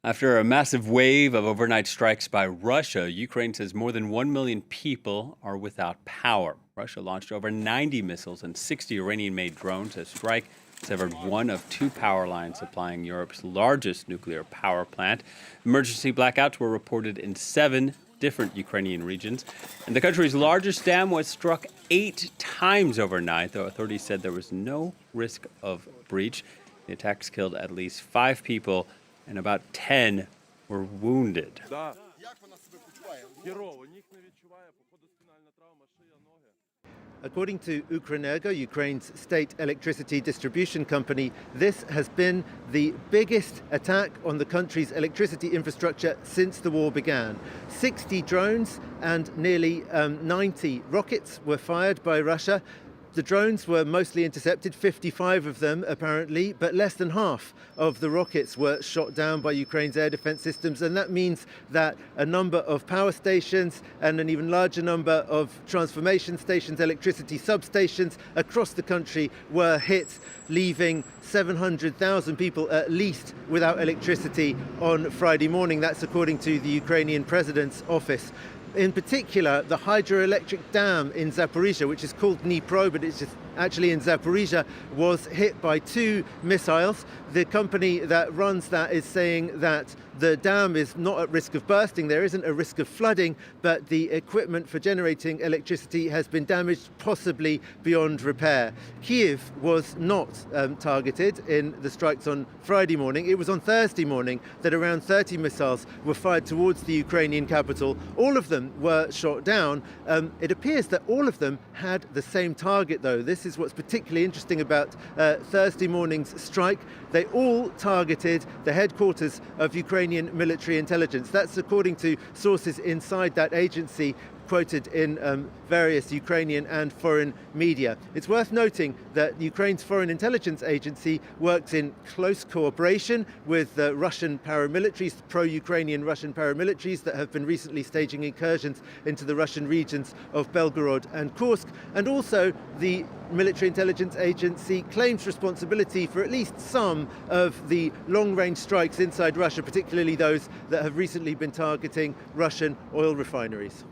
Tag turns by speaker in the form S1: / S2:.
S1: After a massive wave of overnight strikes by Russia, Ukraine says more than 1 million people are without power. Russia launched over 90 missiles and 60 Iranian made drones. A strike severed one of two power lines supplying Europe's largest nuclear power plant. Emergency blackouts were reported in 7 different Ukrainian regions. And the country's largest dam was struck 8 times overnight, though authorities said there was no risk of breach. The attacks killed at least 5 people and about 10 were wounded.
S2: According to Ukrenergo, Ukraine's state electricity distribution company, this has been the biggest attack on the country's electricity infrastructure since the war began. 60 drones and nearly 90 rockets were fired by Russia. The drones were mostly intercepted, 55 of them apparently, but less than half of the rockets were shot down by Ukraine's air defense systems, and that means that a number of power stations and an even larger number of transformation stations, electricity substations across the country were hit, leaving 700,000 people at least without electricity on Friday morning. That's according to the Ukrainian president's office. In particular, the hydroelectric dam in Zaporizhia, which is called Dnipro, but it's just actually in Zaporizhia, was hit by 2 missiles. The company that runs that is saying that the dam is not at risk of bursting. There isn't a risk of flooding, but the equipment for generating electricity has been damaged, possibly beyond repair. Kyiv was not targeted in the strikes on Friday morning. It was on Thursday morning that around 30 missiles were fired towards the Ukrainian capital. All of them were shot down. It appears that all of them had the same target, though. This is what's particularly interesting about Thursday morning's strike. They all targeted the headquarters of Ukrainian military intelligence. That's according to sources inside that agency, quoted in various Ukrainian and foreign media. It's worth noting that Ukraine's foreign intelligence agency works in close cooperation with Russian paramilitaries, pro-Ukrainian Russian paramilitaries that have been recently staging incursions into the Russian regions of Belgorod and Kursk. And also the military intelligence agency claims responsibility for at least some of the long-range strikes inside Russia, particularly those that have recently been targeting Russian oil refineries.